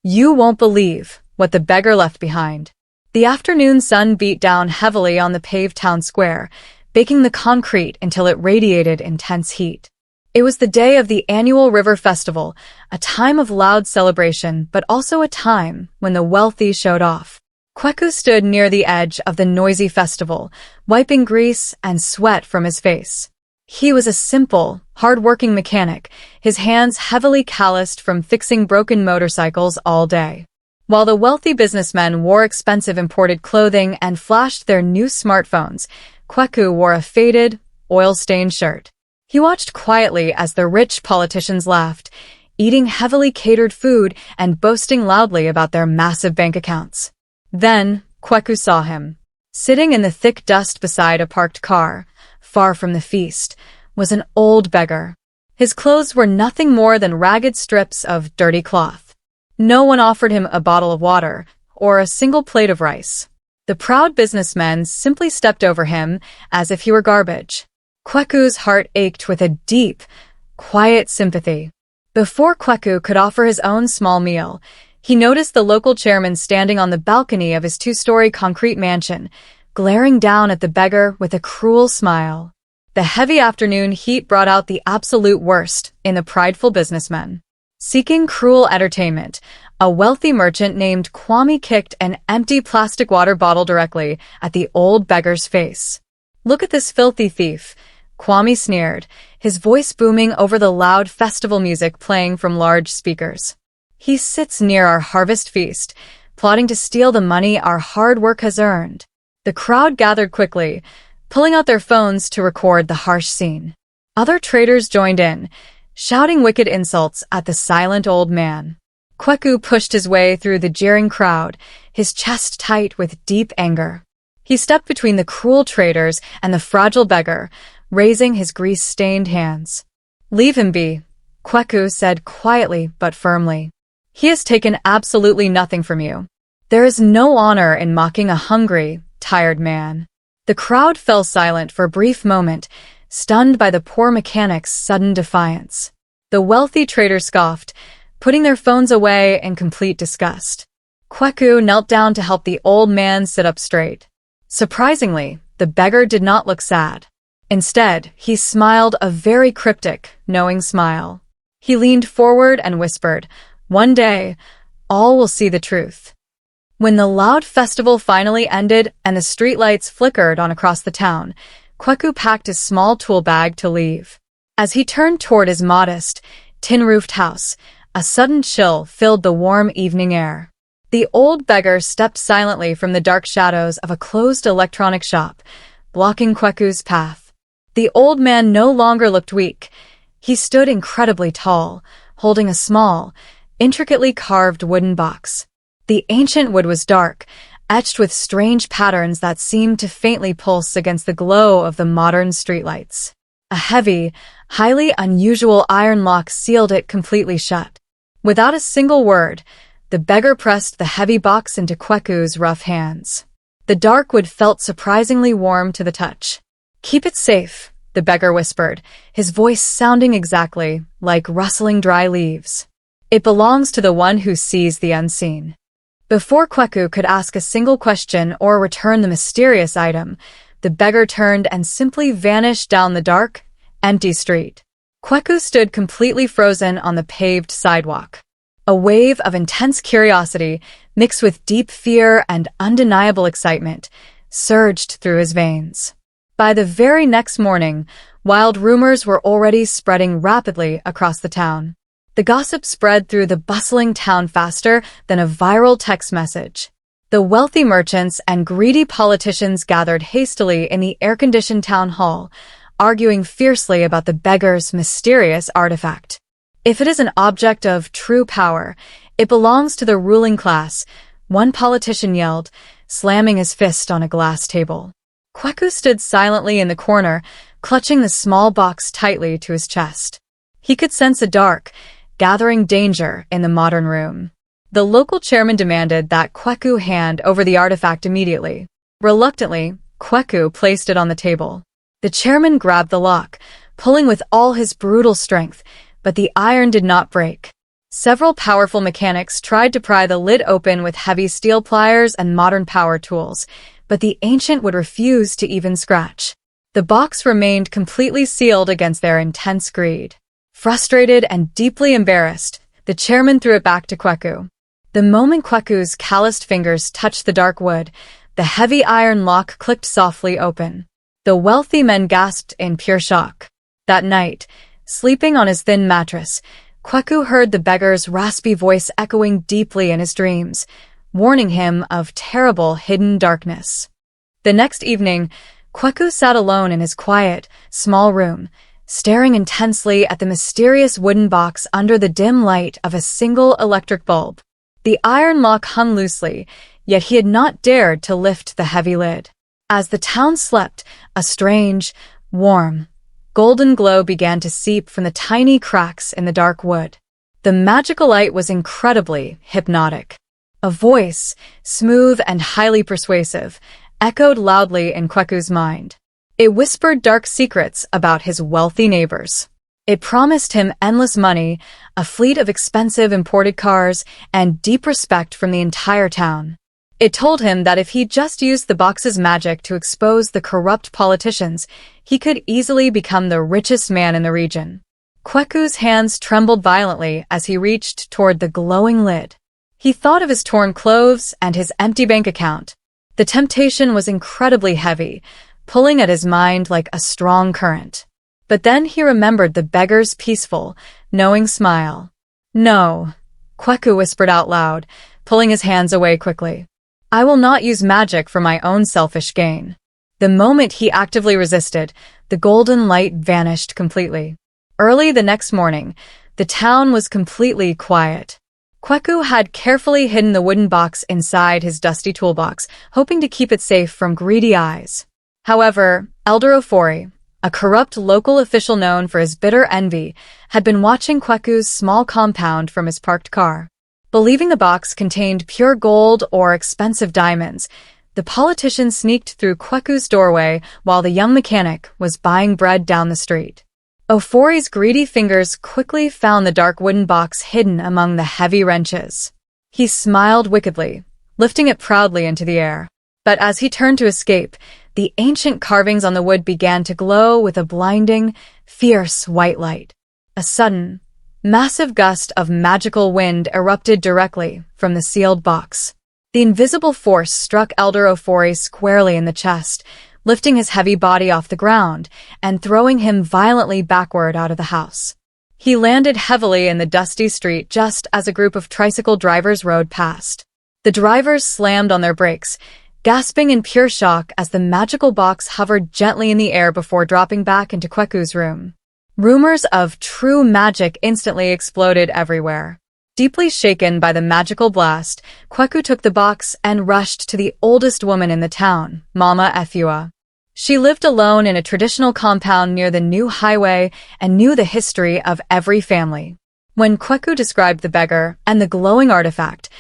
You won't believe what the beggar left behind. The afternoon sun beat down heavily on the paved town square, baking the concrete until it radiated intense heat. It was the day of the annual River Festival, a time of loud celebration, but also a time when the wealthy showed off. Kweku stood near the edge of the noisy festival, wiping grease and sweat from his face. He was a simple, hard-working mechanic, his hands heavily calloused from fixing broken motorcycles all day. While the wealthy businessmen wore expensive imported clothing and flashed their new smartphones, Kweku wore a faded, oil-stained shirt. He watched quietly as the rich politicians laughed, eating heavily catered food and boasting loudly about their massive bank accounts. Then, Kweku saw him. Sitting in the thick dust beside a parked car, far from the feast, was an old beggar. His clothes were nothing more than ragged strips of dirty cloth. No one offered him a bottle of water or a single plate of rice. The proud businessmen simply stepped over him as if he were garbage. Kweku's heart ached with a deep, quiet sympathy. Before Kweku could offer his own small meal, he noticed the local chairman standing on the balcony of his two-story concrete mansion, glaring down at the beggar with a cruel smile. The heavy afternoon heat brought out the absolute worst in the prideful businessmen. Seeking cruel entertainment, a wealthy merchant named Kwame kicked an empty plastic water bottle directly at the old beggar's face. "Look at this filthy thief," Kwame sneered, his voice booming over the loud festival music playing from large speakers. "He sits near our harvest feast, plotting to steal the money our hard work has earned." The crowd gathered quickly, pulling out their phones to record the harsh scene. Other traders joined in, shouting wicked insults at the silent old man. Kweku pushed his way through the jeering crowd, his chest tight with deep anger. He stepped between the cruel traders and the fragile beggar, raising his grease-stained hands. "Leave him be," Kweku said quietly but firmly. "He has taken absolutely nothing from you. There is no honor in mocking a hungry, tired man." The crowd fell silent for a brief moment, stunned by the poor mechanic's sudden defiance. The wealthy traders scoffed, putting their phones away in complete disgust. Kweku knelt down to help the old man sit up straight. Surprisingly, the beggar did not look sad. Instead, he smiled a very cryptic, knowing smile. He leaned forward and whispered, "One day, all will see the truth." When the loud festival finally ended and the streetlights flickered on across the town, Kweku packed his small tool bag to leave. As he turned toward his modest, tin-roofed house, a sudden chill filled the warm evening air. The old beggar stepped silently from the dark shadows of a closed electronic shop, blocking Kweku's path. The old man no longer looked weak. He stood incredibly tall, holding a small, intricately carved wooden box. The ancient wood was dark, etched with strange patterns that seemed to faintly pulse against the glow of the modern streetlights. A heavy, highly unusual iron lock sealed it completely shut. Without a single word, the beggar pressed the heavy box into Kweku's rough hands. The dark wood felt surprisingly warm to the touch. "Keep it safe," the beggar whispered, his voice sounding exactly like rustling dry leaves. "It belongs to the one who sees the unseen." Before Kweku could ask a single question or return the mysterious item, the beggar turned and simply vanished down the dark, empty street. Kweku stood completely frozen on the paved sidewalk. A wave of intense curiosity, mixed with deep fear and undeniable excitement, surged through his veins. By the very next morning, wild rumors were already spreading rapidly across the town. The gossip spread through the bustling town faster than a viral text message. The wealthy merchants and greedy politicians gathered hastily in the air-conditioned town hall, arguing fiercely about the beggar's mysterious artifact. "If it is an object of true power, it belongs to the ruling class," one politician yelled, slamming his fist on a glass table. Kweku stood silently in the corner, clutching the small box tightly to his chest. He could sense a dark, gathering danger in the modern room. The local chairman demanded that Kweku hand over the artifact immediately. Reluctantly, Kweku placed it on the table. The chairman grabbed the lock, pulling with all his brutal strength, but the iron did not break. Several powerful mechanics tried to pry the lid open with heavy steel pliers and modern power tools, but the ancient would refuse to even scratch. The box remained completely sealed against their intense greed. Frustrated and deeply embarrassed, the chairman threw it back to Kweku. The moment Kweku's calloused fingers touched the dark wood, the heavy iron lock clicked softly open. The wealthy man gasped in pure shock. That night, sleeping on his thin mattress, Kweku heard the beggar's raspy voice echoing deeply in his dreams, warning him of terrible hidden darkness. The next evening, Kweku sat alone in his quiet, small room, staring intensely at the mysterious wooden box under the dim light of a single electric bulb. The iron lock hung loosely, yet he had not dared to lift the heavy lid. As the town slept, a strange, warm, golden glow began to seep from the tiny cracks in the dark wood. The magical light was incredibly hypnotic. A voice, smooth and highly persuasive, echoed loudly in Kweku's mind. It whispered dark secrets about his wealthy neighbors. It promised him endless money, a fleet of expensive imported cars, and deep respect from the entire town. It told him that if he just used the box's magic to expose the corrupt politicians, he could easily become the richest man in the region. Kweku's hands trembled violently as he reached toward the glowing lid. He thought of his torn clothes and his empty bank account. The temptation was incredibly heavy, pulling at his mind like a strong current. But then he remembered the beggar's peaceful, knowing smile. "No," Kweku whispered out loud, pulling his hands away quickly. "I will not use magic for my own selfish gain." The moment he actively resisted, the golden light vanished completely. Early the next morning, the town was completely quiet. Kweku had carefully hidden the wooden box inside his dusty toolbox, hoping to keep it safe from greedy eyes. However, Elder Ofori, a corrupt local official known for his bitter envy, had been watching Kweku's small compound from his parked car. Believing the box contained pure gold or expensive diamonds, the politician sneaked through Kweku's doorway while the young mechanic was buying bread down the street. Ofori's greedy fingers quickly found the dark wooden box hidden among the heavy wrenches. He smiled wickedly, lifting it proudly into the air. But as he turned to escape, the ancient carvings on the wood began to glow with a blinding, fierce white light. A sudden, massive gust of magical wind erupted directly from the sealed box. The invisible force struck Elder Ofori squarely in the chest, lifting his heavy body off the ground and throwing him violently backward out of the house. He landed heavily in the dusty street just as a group of tricycle drivers rode past. The drivers slammed on their brakes, gasping in pure shock as the magical box hovered gently in the air before dropping back into Kweku's room. Rumors of true magic instantly exploded everywhere. Deeply shaken by the magical blast, Kweku took the box and rushed to the oldest woman in the town, Mama Efua. She lived alone in a traditional compound near the new highway and knew the history of every family. When Kweku described the beggar and the glowing artifact,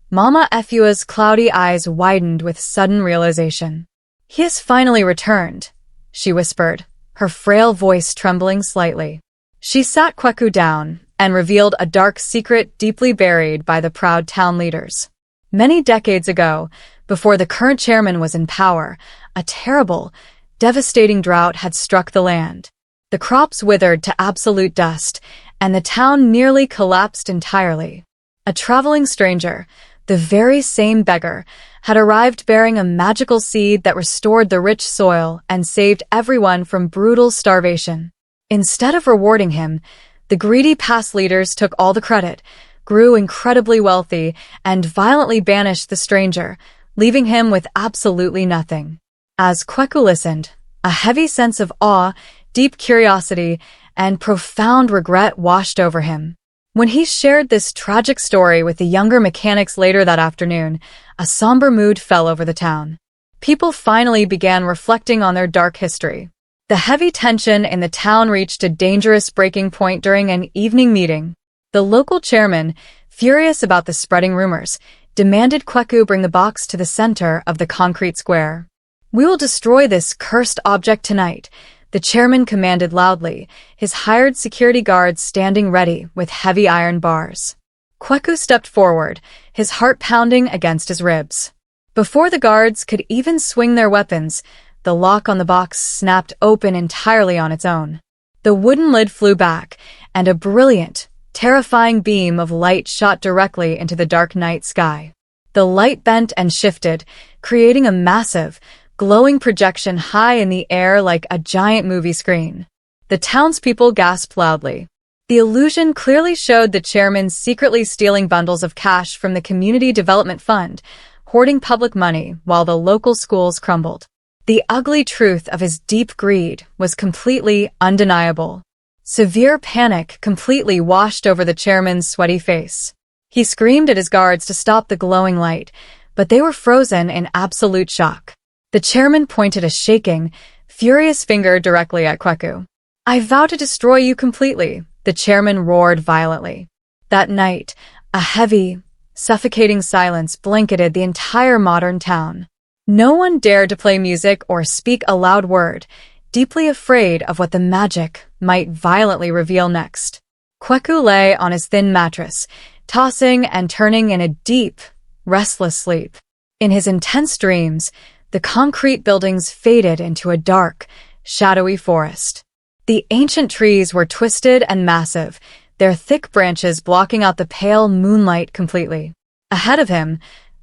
Mama Efua's cloudy eyes widened with sudden realization. "He has finally returned," she whispered, her frail voice trembling slightly. She sat Kweku down and revealed a dark secret deeply buried by the proud town leaders. Many decades ago, before the current chairman was in power, a terrible, devastating drought had struck the land. The crops withered to absolute dust, and the town nearly collapsed entirely. A traveling stranger, the very same beggar, had arrived bearing a magical seed that restored the rich soil and saved everyone from brutal starvation. Instead of rewarding him, the greedy past leaders took all the credit, grew incredibly wealthy, and violently banished the stranger, leaving him with absolutely nothing. As Kweku listened, a heavy sense of awe, deep curiosity, and profound regret washed over him. When he shared this tragic story with the younger mechanics later that afternoon, a somber mood fell over the town. People finally began reflecting on their dark history. The heavy tension in the town reached a dangerous breaking point during an evening meeting. The local chairman, furious about the spreading rumors, demanded Kweku bring the box to the center of the concrete square. "We will destroy this cursed object tonight," the chairman commanded loudly, his hired security guards standing ready with heavy iron bars. Kweku stepped forward, his heart pounding against his ribs. Before the guards could even swing their weapons, the lock on the box snapped open entirely on its own. The wooden lid flew back, and a brilliant, terrifying beam of light shot directly into the dark night sky. The light bent and shifted, creating a massive, glowing projection high in the air like a giant movie screen. The townspeople gasped loudly. The illusion clearly showed the chairman secretly stealing bundles of cash from the Community Development Fund, hoarding public money while the local schools crumbled. The ugly truth of his deep greed was completely undeniable. Severe panic completely washed over the chairman's sweaty face. He screamed at his guards to stop the glowing light, but they were frozen in absolute shock. The chairman pointed a shaking, furious finger directly at Kweku. "I vow to destroy you completely," the chairman roared violently. That night, a heavy, suffocating silence blanketed the entire modern town. No one dared to play music or speak a loud word, deeply afraid of what the magic might violently reveal next. Kweku lay on his thin mattress, tossing and turning in a deep, restless sleep. In his intense dreams, the concrete buildings faded into a dark, shadowy forest. The ancient trees were twisted and massive, their thick branches blocking out the pale moonlight completely. Ahead of him,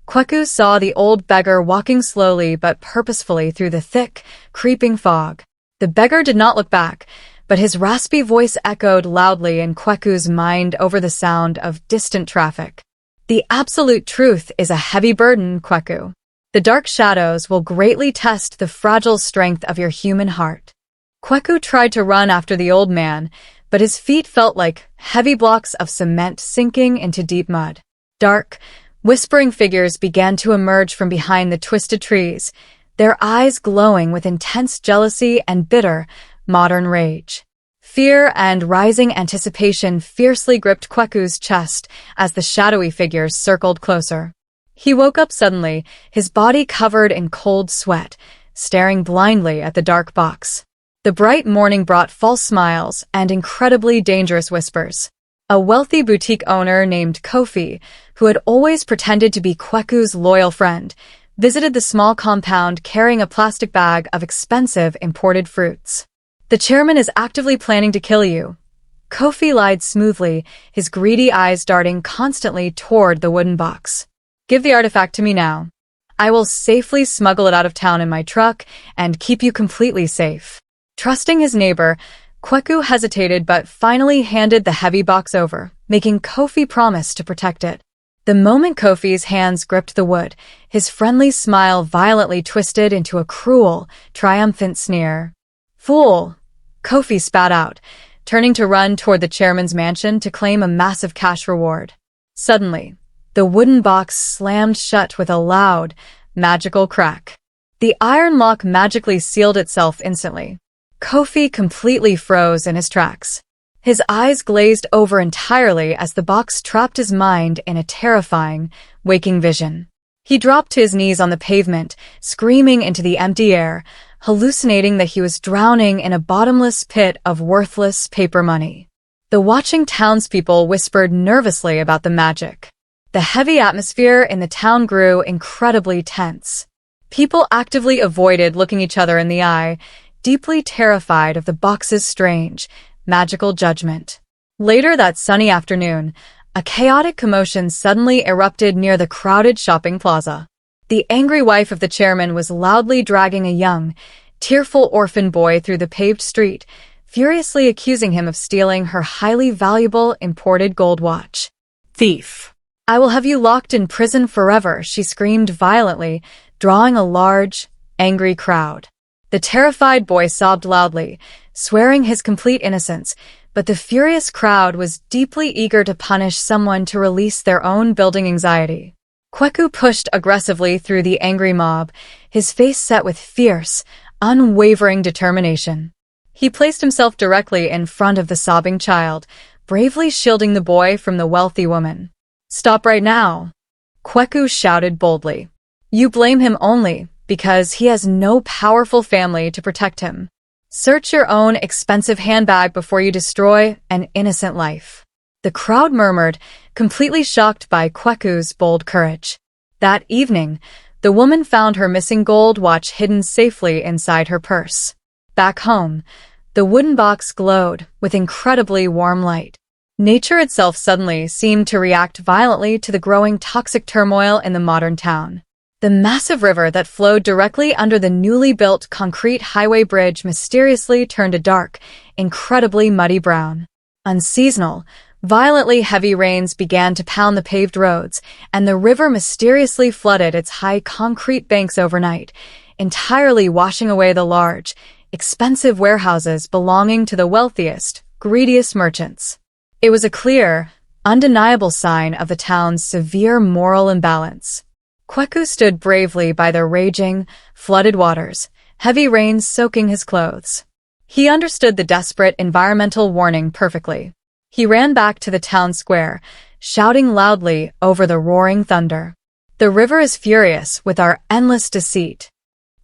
Kweku saw the old beggar walking slowly but purposefully through the thick, creeping fog. The beggar did not look back, but his raspy voice echoed loudly in Kweku's mind over the sound of distant traffic. "The absolute truth is a heavy burden, Kweku. The dark shadows will greatly test the fragile strength of your human heart." Kweku tried to run after the old man, but his feet felt like heavy blocks of cement sinking into deep mud. Dark, whispering figures began to emerge from behind the twisted trees, their eyes glowing with intense jealousy and bitter, modern rage. Fear and rising anticipation fiercely gripped Kweku's chest as the shadowy figures circled closer. He woke up suddenly, his body covered in cold sweat, staring blindly at the dark box. The bright morning brought false smiles and incredibly dangerous whispers. A wealthy boutique owner named Kofi, who had always pretended to be Kweku's loyal friend, visited the small compound carrying a plastic bag of expensive imported fruits. "The chairman is actively planning to kill you." Kofi lied smoothly, his greedy eyes darting constantly toward the wooden box. "Give the artifact to me now. I will safely smuggle it out of town in my truck and keep you completely safe." Trusting his neighbor, Kweku hesitated but finally handed the heavy box over, making Kofi promise to protect it. The moment Kofi's hands gripped the wood, his friendly smile violently twisted into a cruel, triumphant sneer. "Fool!" Kofi spat out, turning to run toward the chairman's mansion to claim a massive cash reward. Suddenly, the wooden box slammed shut with a loud, magical crack. The iron lock magically sealed itself instantly. Kofi completely froze in his tracks. His eyes glazed over entirely as the box trapped his mind in a terrifying, waking vision. He dropped to his knees on the pavement, screaming into the empty air, hallucinating that he was drowning in a bottomless pit of worthless paper money. The watching townspeople whispered nervously about the magic. The heavy atmosphere in the town grew incredibly tense. People actively avoided looking each other in the eye, deeply terrified of the box's strange, magical judgment. Later that sunny afternoon, a chaotic commotion suddenly erupted near the crowded shopping plaza. The angry wife of the chairman was loudly dragging a young, tearful orphan boy through the paved street, furiously accusing him of stealing her highly valuable imported gold watch. "Thief! I will have you locked in prison forever," she screamed violently, drawing a large, angry crowd. The terrified boy sobbed loudly, swearing his complete innocence, but the furious crowd was deeply eager to punish someone to release their own building anxiety. Kweku pushed aggressively through the angry mob, his face set with fierce, unwavering determination. He placed himself directly in front of the sobbing child, bravely shielding the boy from the wealthy woman. "Stop right now," Kweku shouted boldly. "You blame him only because he has no powerful family to protect him. Search your own expensive handbag before you destroy an innocent life." The crowd murmured, completely shocked by Kweku's bold courage. That evening, the woman found her missing gold watch hidden safely inside her purse. Back home, the wooden box glowed with incredibly warm light. Nature itself suddenly seemed to react violently to the growing toxic turmoil in the modern town. The massive river that flowed directly under the newly built concrete highway bridge mysteriously turned a dark, incredibly muddy brown. Unseasonal, violently heavy rains began to pound the paved roads, and the river mysteriously flooded its high concrete banks overnight, entirely washing away the large, expensive warehouses belonging to the wealthiest, greediest merchants. It was a clear, undeniable sign of the town's severe moral imbalance. Kweku stood bravely by the raging, flooded waters, heavy rains soaking his clothes. He understood the desperate environmental warning perfectly. He ran back to the town square, shouting loudly over the roaring thunder. "The river is furious with our endless deceit."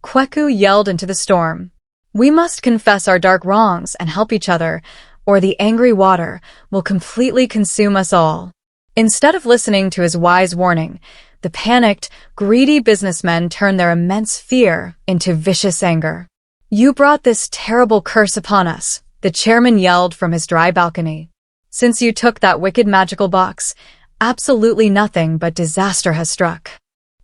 Kweku yelled into the storm. "We must confess our dark wrongs and help each other, or the angry water will completely consume us all." Instead of listening to his wise warning, the panicked, greedy businessmen turned their immense fear into vicious anger. "You brought this terrible curse upon us," the chairman yelled from his dry balcony. "Since you took that wicked magical box, absolutely nothing but disaster has struck."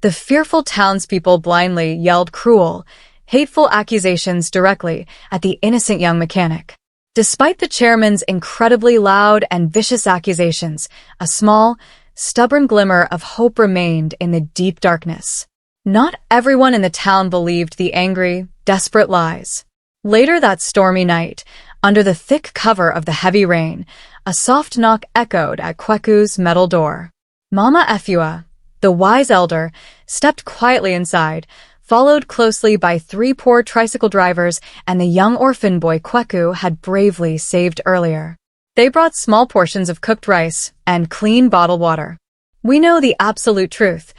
The fearful townspeople blindly yelled cruel, hateful accusations directly at the innocent young mechanic. Despite the chairman's incredibly loud and vicious accusations, a small, stubborn glimmer of hope remained in the deep darkness. Not everyone in the town believed the angry, desperate lies. Later that stormy night, under the thick cover of the heavy rain, a soft knock echoed at Kweku's metal door. Mama Efua, the wise elder, stepped quietly inside, followed closely by 3 poor tricycle drivers and the young orphan boy Kweku had bravely saved earlier. They brought small portions of cooked rice and clean bottled water. "We know the absolute truth,"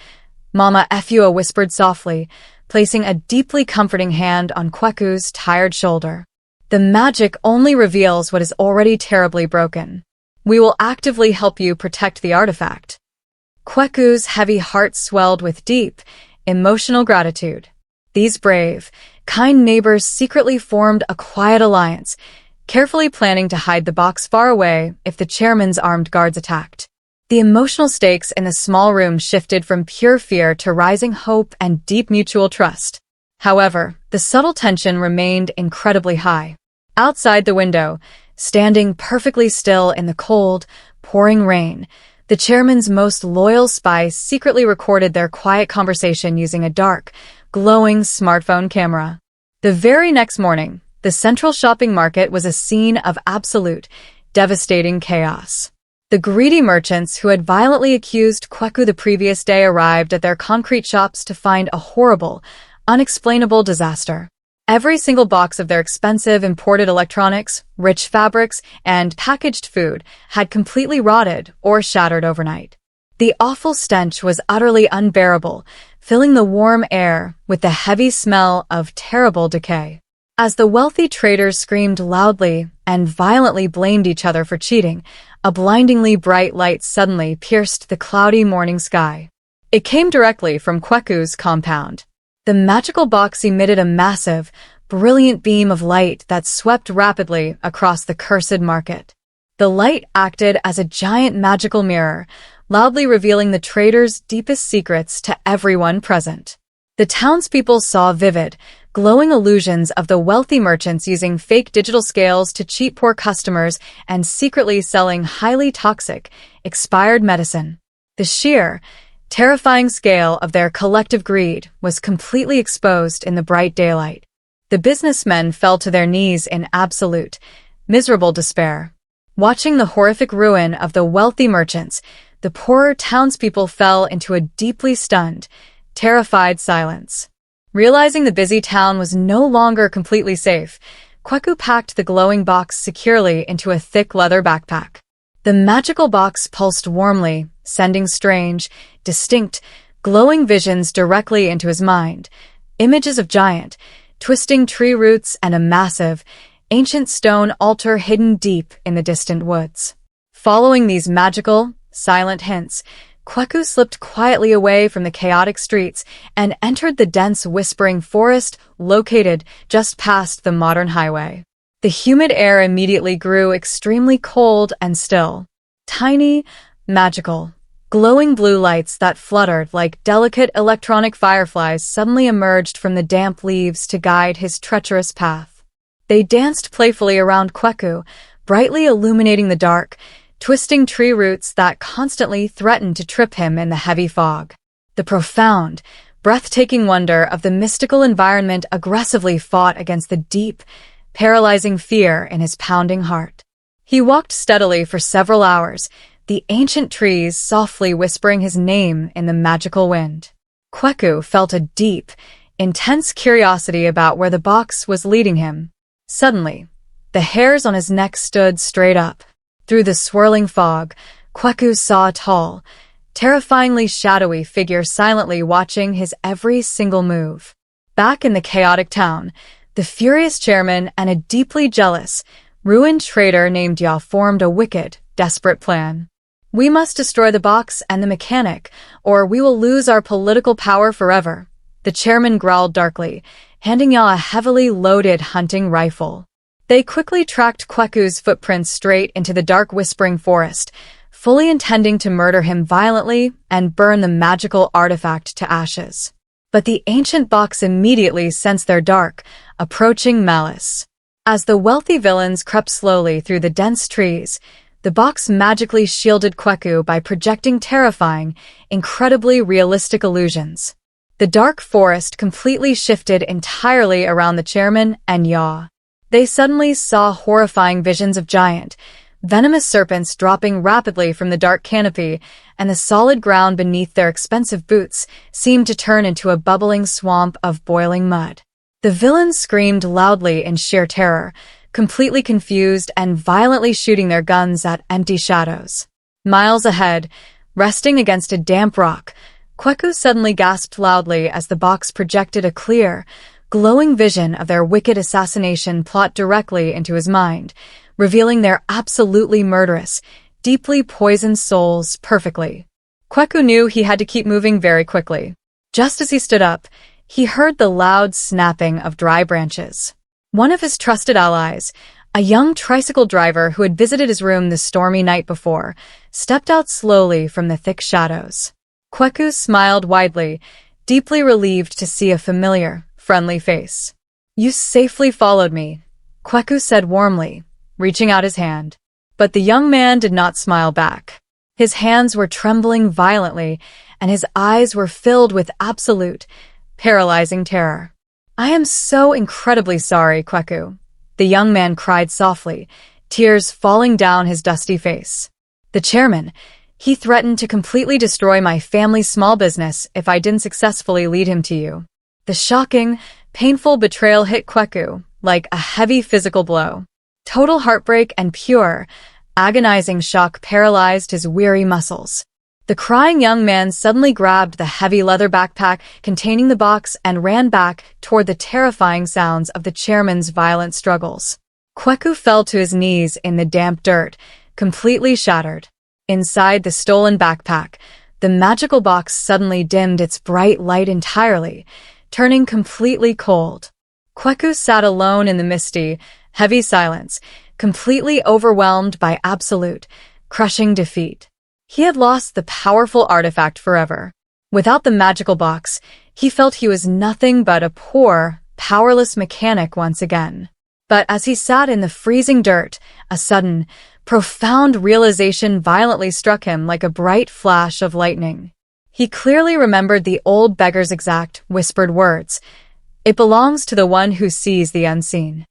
Mama Efua whispered softly, placing a deeply comforting hand on Kweku's tired shoulder. "The magic only reveals what is already terribly broken. We will actively help you protect the artifact." Kweku's heavy heart swelled with deep, emotional gratitude. These brave, kind neighbors secretly formed a quiet alliance, carefully planning to hide the box far away if the chairman's armed guards attacked. The emotional stakes in the small room shifted from pure fear to rising hope and deep mutual trust. However, the subtle tension remained incredibly high. Outside the window, standing perfectly still in the cold, pouring rain, the chairman's most loyal spies secretly recorded their quiet conversation using a dark, glowing smartphone camera. The very next morning, the central shopping market was a scene of absolute, devastating chaos. The greedy merchants who had violently accused Kweku the previous day arrived at their concrete shops to find a horrible, unexplainable disaster. Every single box of their expensive imported electronics, rich fabrics, and packaged food had completely rotted or shattered overnight. The awful stench was utterly unbearable, filling the warm air with the heavy smell of terrible decay. As the wealthy traders screamed loudly and violently blamed each other for cheating, a blindingly bright light suddenly pierced the cloudy morning sky. It came directly from Kweku's compound. The magical box emitted a massive, brilliant beam of light that swept rapidly across the cursed market. The light acted as a giant magical mirror, loudly revealing the traders' deepest secrets to everyone present. The townspeople saw vivid, glowing illusions of the wealthy merchants using fake digital scales to cheat poor customers and secretly selling highly toxic, expired medicine. The sheer, terrifying scale of their collective greed was completely exposed in the bright daylight. The businessmen fell to their knees in absolute, miserable despair. Watching the horrific ruin of the wealthy merchants, the poorer townspeople fell into a deeply stunned, terrified silence. Realizing the busy town was no longer completely safe, Kweku packed the glowing box securely into a thick leather backpack. The magical box pulsed warmly, sending strange, distinct, glowing visions directly into his mind. Images of giant, twisting tree roots and a massive, ancient stone altar hidden deep in the distant woods. Following these magical, silent hints, Kweku slipped quietly away from the chaotic streets and entered the dense whispering forest located just past the modern highway. The humid air immediately grew extremely cold and still. Tiny, magical, glowing blue lights that fluttered like delicate electronic fireflies suddenly emerged from the damp leaves to guide his treacherous path. They danced playfully around Kweku, brightly illuminating the dark, twisting tree roots that constantly threatened to trip him in the heavy fog. The profound, breathtaking wonder of the mystical environment aggressively fought against the deep, paralyzing fear in his pounding heart. He walked steadily for several hours, the ancient trees softly whispering his name in the magical wind. Kweku felt a deep, intense curiosity about where the box was leading him. Suddenly, the hairs on his neck stood straight up. Through the swirling fog, Kweku saw a tall, terrifyingly shadowy figure silently watching his every single move. Back in the chaotic town, the furious chairman and a deeply jealous, ruined traitor named Ya formed a wicked, desperate plan. "We must destroy the box and the mechanic, or we will lose our political power forever," the chairman growled darkly, handing Ya a heavily loaded hunting rifle. They quickly tracked Kweku's footprints straight into the dark whispering forest, fully intending to murder him violently and burn the magical artifact to ashes. But the ancient box immediately sensed their dark, approaching malice. As the wealthy villains crept slowly through the dense trees, the box magically shielded Kweku by projecting terrifying, incredibly realistic illusions. The dark forest completely shifted entirely around the chairman and Ya. They suddenly saw horrifying visions of giant, venomous serpents dropping rapidly from the dark canopy, and the solid ground beneath their expensive boots seemed to turn into a bubbling swamp of boiling mud. The villains screamed loudly in sheer terror, completely confused and violently shooting their guns at empty shadows. Miles ahead, resting against a damp rock, Kweku suddenly gasped loudly as the box projected a clear, glowing vision of their wicked assassination plot directly into his mind, revealing their absolutely murderous, deeply poisoned souls perfectly. Kweku knew he had to keep moving very quickly. Just as he stood up, he heard the loud snapping of dry branches. One of his trusted allies, a young tricycle driver who had visited his room the stormy night before, stepped out slowly from the thick shadows. Kweku smiled widely, deeply relieved to see a familiar, friendly face. "You safely followed me," Kweku said warmly, reaching out his hand. But the young man did not smile back. His hands were trembling violently, and his eyes were filled with absolute, paralyzing terror. "I am so incredibly sorry, Kweku," the young man cried softly, tears falling down his dusty face. "The chairman, he threatened to completely destroy my family's small business if I didn't successfully lead him to you." The shocking, painful betrayal hit Kweku like a heavy physical blow. Total heartbreak and pure, agonizing shock paralyzed his weary muscles. The crying young man suddenly grabbed the heavy leather backpack containing the box and ran back toward the terrifying sounds of the chairman's violent struggles. Kweku fell to his knees in the damp dirt, completely shattered. Inside the stolen backpack, the magical box suddenly dimmed its bright light entirely, turning completely cold. Kweku sat alone in the misty, heavy silence, completely overwhelmed by absolute, crushing defeat. He had lost the powerful artifact forever. Without the magical box, he felt he was nothing but a poor, powerless mechanic once again. But as he sat in the freezing dirt, a sudden, profound realization violently struck him like a bright flash of lightning. He clearly remembered the old beggar's exact, whispered words. "It belongs to the one who sees the unseen."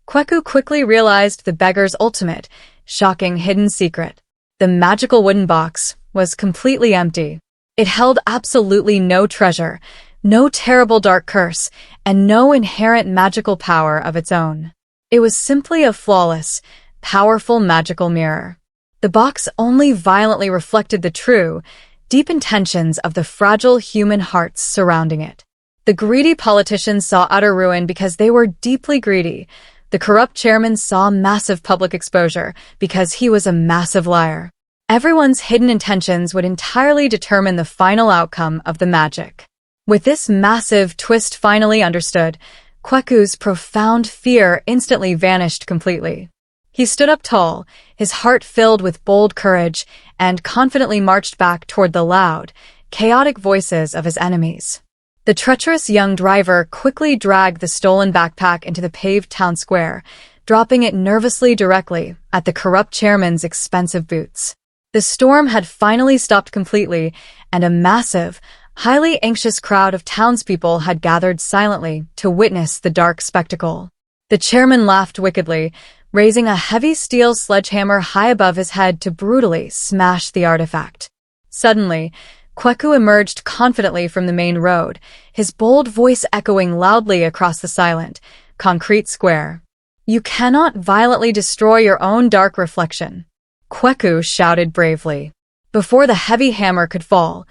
Kweku quickly realized the beggar's ultimate, shocking hidden secret. The magical wooden box was completely empty. It held absolutely no treasure, no terrible dark curse, and no inherent magical power of its own. It was simply a flawless, powerful magical mirror. The box only violently reflected the true, deep intentions of the fragile human hearts surrounding it. The greedy politicians saw utter ruin because they were deeply greedy. The corrupt chairman saw massive public exposure because he was a massive liar. Everyone's hidden intentions would entirely determine the final outcome of the magic. With this massive twist finally understood, Kweku's profound fear instantly vanished completely. He stood up tall, his heart filled with bold courage, and confidently marched back toward the loud, chaotic voices of his enemies. The treacherous young driver quickly dragged the stolen backpack into the paved town square, dropping it nervously directly at the corrupt chairman's expensive boots. The storm had finally stopped completely, and a massive, highly anxious crowd of townspeople had gathered silently to witness the dark spectacle. The chairman laughed wickedly, raising a heavy steel sledgehammer high above his head to brutally smash the artifact. Suddenly, Kweku emerged confidently from the main road, his bold voice echoing loudly across the silent, concrete square. "You cannot violently destroy your own dark reflection," Kweku shouted bravely. Before the heavy hammer could fall,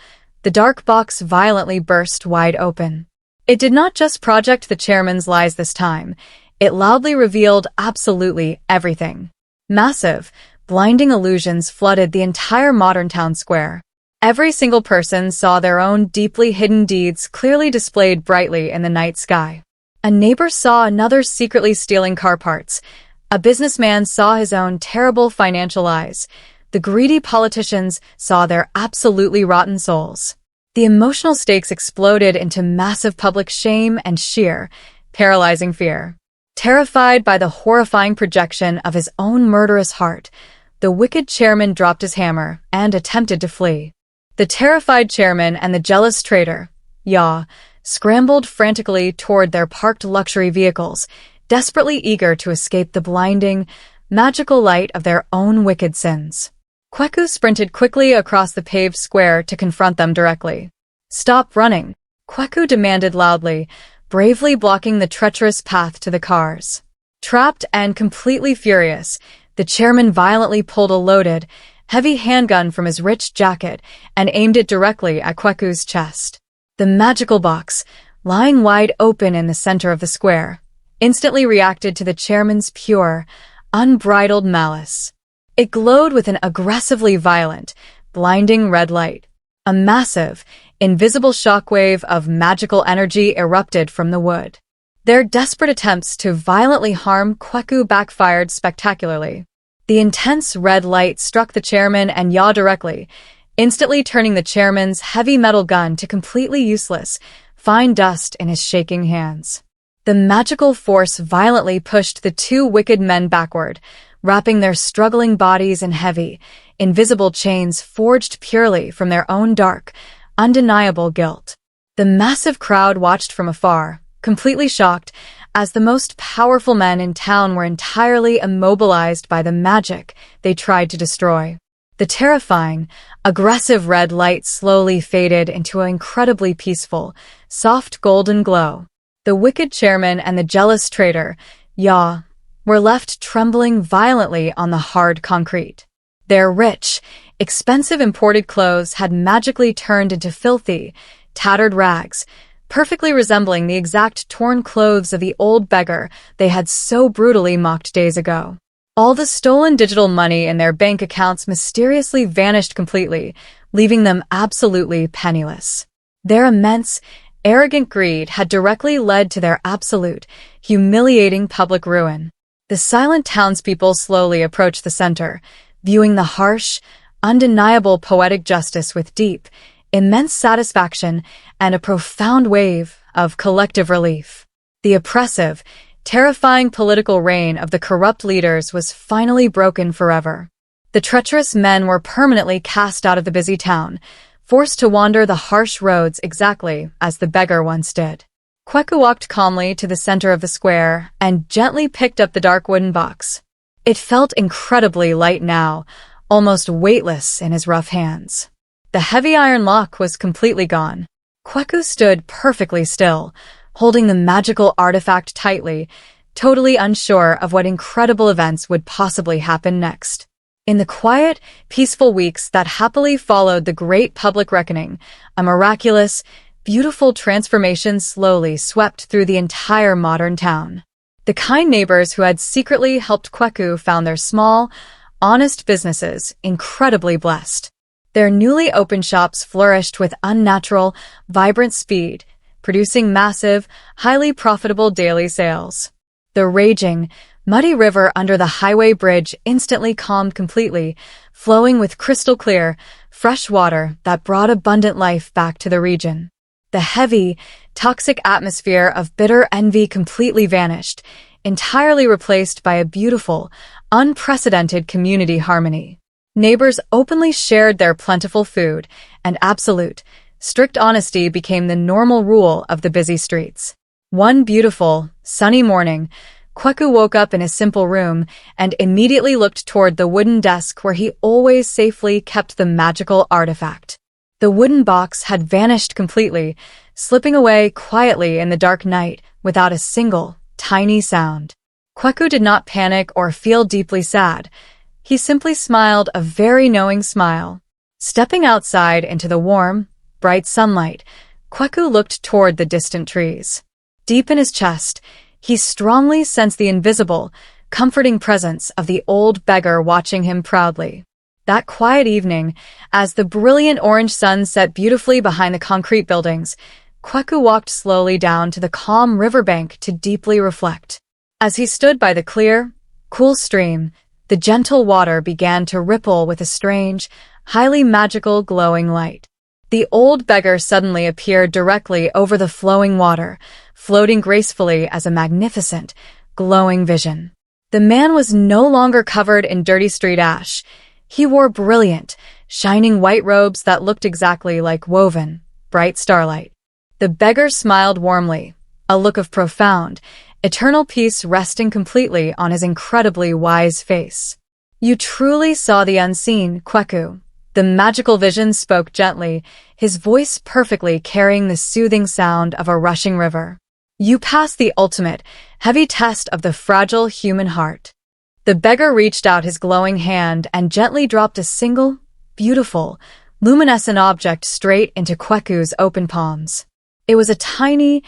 the dark box violently burst wide open. It did not just project the chairman's lies this time, it loudly revealed absolutely everything. Massive, blinding illusions flooded the entire modern town square. Every single person saw their own deeply hidden deeds clearly displayed brightly in the night sky. A neighbor saw another secretly stealing car parts. A businessman saw his own terrible financial lies. The greedy politicians saw their absolutely rotten souls. The emotional stakes exploded into massive public shame and sheer, paralyzing fear. Terrified by the horrifying projection of his own murderous heart, the wicked chairman dropped his hammer and attempted to flee. The terrified chairman and the jealous traitor, Ya, scrambled frantically toward their parked luxury vehicles, desperately eager to escape the blinding, magical light of their own wicked sins. Kweku sprinted quickly across the paved square to confront them directly. "Stop running," Kweku demanded loudly, bravely blocking the treacherous path to the cars. Trapped and completely furious, the chairman violently pulled a loaded, heavy handgun from his rich jacket and aimed it directly at Kweku's chest. The magical box, lying wide open in the center of the square, instantly reacted to the chairman's pure, unbridled malice. It glowed with an aggressively violent, blinding red light. A massive, invisible shockwave of magical energy erupted from the wood. Their desperate attempts to violently harm Kweku backfired spectacularly. The intense red light struck the chairman and Ya directly, instantly turning the chairman's heavy metal gun to completely useless, fine dust in his shaking hands. The magical force violently pushed the two wicked men backward, wrapping their struggling bodies in heavy, invisible chains forged purely from their own dark, undeniable guilt. The massive crowd watched from afar, completely shocked, as the most powerful men in town were entirely immobilized by the magic they tried to destroy. The terrifying, aggressive red light slowly faded into an incredibly peaceful, soft golden glow. The wicked chairman and the jealous traitor, Ya, were left trembling violently on the hard concrete. Their rich, expensive imported clothes had magically turned into filthy, tattered rags, perfectly resembling the exact torn clothes of the old beggar they had so brutally mocked days ago. All the stolen digital money in their bank accounts mysteriously vanished completely, leaving them absolutely penniless. Their immense, arrogant greed had directly led to their absolute, humiliating public ruin. The silent townspeople slowly approached the center, viewing the harsh, undeniable poetic justice with deep, immense satisfaction and a profound wave of collective relief. The oppressive, terrifying political reign of the corrupt leaders was finally broken forever. The treacherous men were permanently cast out of the busy town, forced to wander the harsh roads exactly as the beggar once did. Kweku walked calmly to the center of the square and gently picked up the dark wooden box. It felt incredibly light now, almost weightless in his rough hands. The heavy iron lock was completely gone. Kweku stood perfectly still, holding the magical artifact tightly, totally unsure of what incredible events would possibly happen next. In the quiet, peaceful weeks that happily followed the great public reckoning, a miraculous, beautiful transformation slowly swept through the entire modern town. The kind neighbors who had secretly helped Kweku found their small, honest businesses incredibly blessed. Their newly opened shops flourished with unnatural, vibrant speed, producing massive, highly profitable daily sales. The raging, muddy river under the highway bridge instantly calmed completely, flowing with crystal clear, fresh water that brought abundant life back to the region. The heavy, toxic atmosphere of bitter envy completely vanished, entirely replaced by a beautiful, unprecedented community harmony. Neighbors openly shared their plentiful food, and absolute, strict honesty became the normal rule of the busy streets. One beautiful, sunny morning, Kweku woke up in a simple room and immediately looked toward the wooden desk where he always safely kept the magical artifact. The wooden box had vanished completely, slipping away quietly in the dark night without a single, tiny sound. Kweku did not panic or feel deeply sad. He simply smiled a very knowing smile. Stepping outside into the warm, bright sunlight, Kweku looked toward the distant trees. Deep in his chest, he strongly sensed the invisible, comforting presence of the old beggar watching him proudly. That quiet evening, as the brilliant orange sun set beautifully behind the concrete buildings, Kweku walked slowly down to the calm riverbank to deeply reflect. As he stood by the clear, cool stream, the gentle water began to ripple with a strange, highly magical glowing light. The old beggar suddenly appeared directly over the flowing water, floating gracefully as a magnificent, glowing vision. The man was no longer covered in dirty street ash. He wore brilliant, shining white robes that looked exactly like woven, bright starlight. The beggar smiled warmly, a look of profound, eternal peace resting completely on his incredibly wise face. "You truly saw the unseen, Kweku." The magical vision spoke gently, his voice perfectly carrying the soothing sound of a rushing river. "You passed the ultimate, heavy test of the fragile human heart." The beggar reached out his glowing hand and gently dropped a single, beautiful, luminescent object straight into Kweku's open palms. It was a tiny,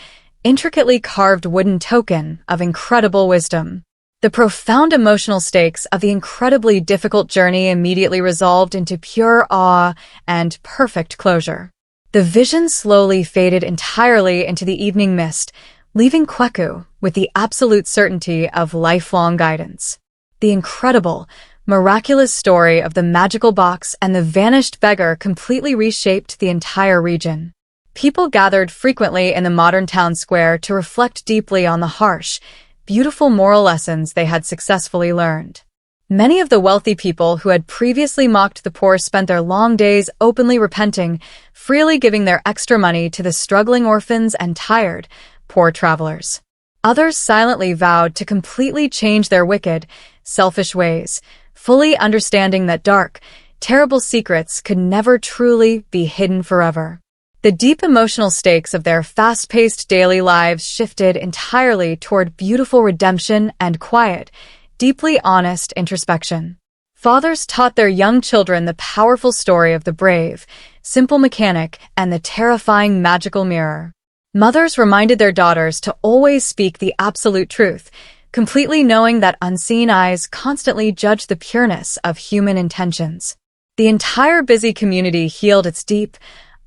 intricately carved wooden token of incredible wisdom. The profound emotional stakes of the incredibly difficult journey immediately resolved into pure awe and perfect closure. The vision slowly faded entirely into the evening mist, leaving Kweku with the absolute certainty of lifelong guidance. The incredible, miraculous story of the magical box and the vanished beggar completely reshaped the entire region. People gathered frequently in the modern town square to reflect deeply on the harsh, beautiful moral lessons they had successfully learned. Many of the wealthy people who had previously mocked the poor spent their long days openly repenting, freely giving their extra money to the struggling orphans and tired, poor travelers. Others silently vowed to completely change their wicked, selfish ways, fully understanding that dark, terrible secrets could never truly be hidden forever. The deep emotional stakes of their fast-paced daily lives shifted entirely toward beautiful redemption and quiet, deeply honest introspection. Fathers taught their young children the powerful story of the brave, simple mechanic and the terrifying magical mirror. Mothers reminded their daughters to always speak the absolute truth, completely knowing that unseen eyes constantly judge the pureness of human intentions. The entire busy community healed its deep,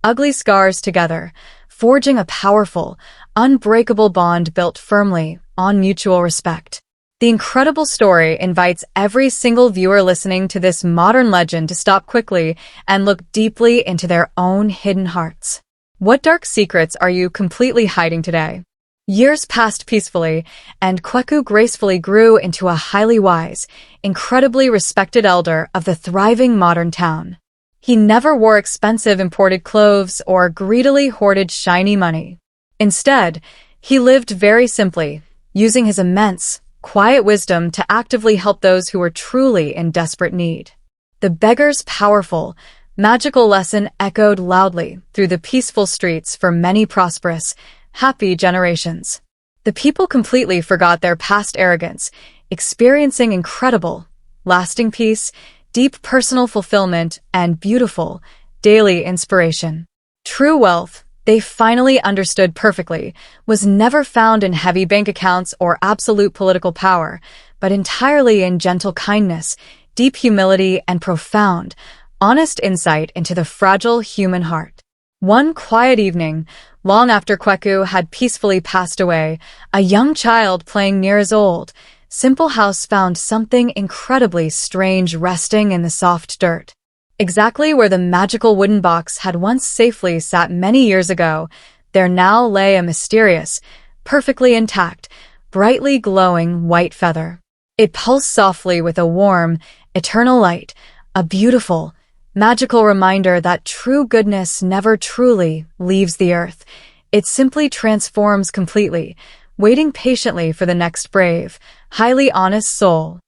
ugly scars together, forging a powerful, unbreakable bond built firmly on mutual respect. The incredible story invites every single viewer listening to this modern legend to stop quickly and look deeply into their own hidden hearts. What dark secrets are you completely hiding today? Years passed peacefully, and Kweku gracefully grew into a highly wise, incredibly respected elder of the thriving modern town. He never wore expensive imported clothes or greedily hoarded shiny money. Instead, he lived very simply, using his immense, quiet wisdom to actively help those who were truly in desperate need. The beggar's powerful, magical lesson echoed loudly through the peaceful streets for many prosperous, happy generations. The people completely forgot their past arrogance, experiencing incredible, lasting peace, deep personal fulfillment, and beautiful, daily inspiration. True wealth, they finally understood perfectly, was never found in heavy bank accounts or absolute political power, but entirely in gentle kindness, deep humility, and profound, honest insight into the fragile human heart. One quiet evening, long after Kweku had peacefully passed away, a young child playing near his old, simple house found something incredibly strange resting in the soft dirt. Exactly where the magical wooden box had once safely sat many years ago, there now lay a mysterious, perfectly intact, brightly glowing white feather. It pulsed softly with a warm, eternal light, a beautiful, magical reminder that true goodness never truly leaves the earth. It simply transforms completely, waiting patiently for the next brave, highly honest soul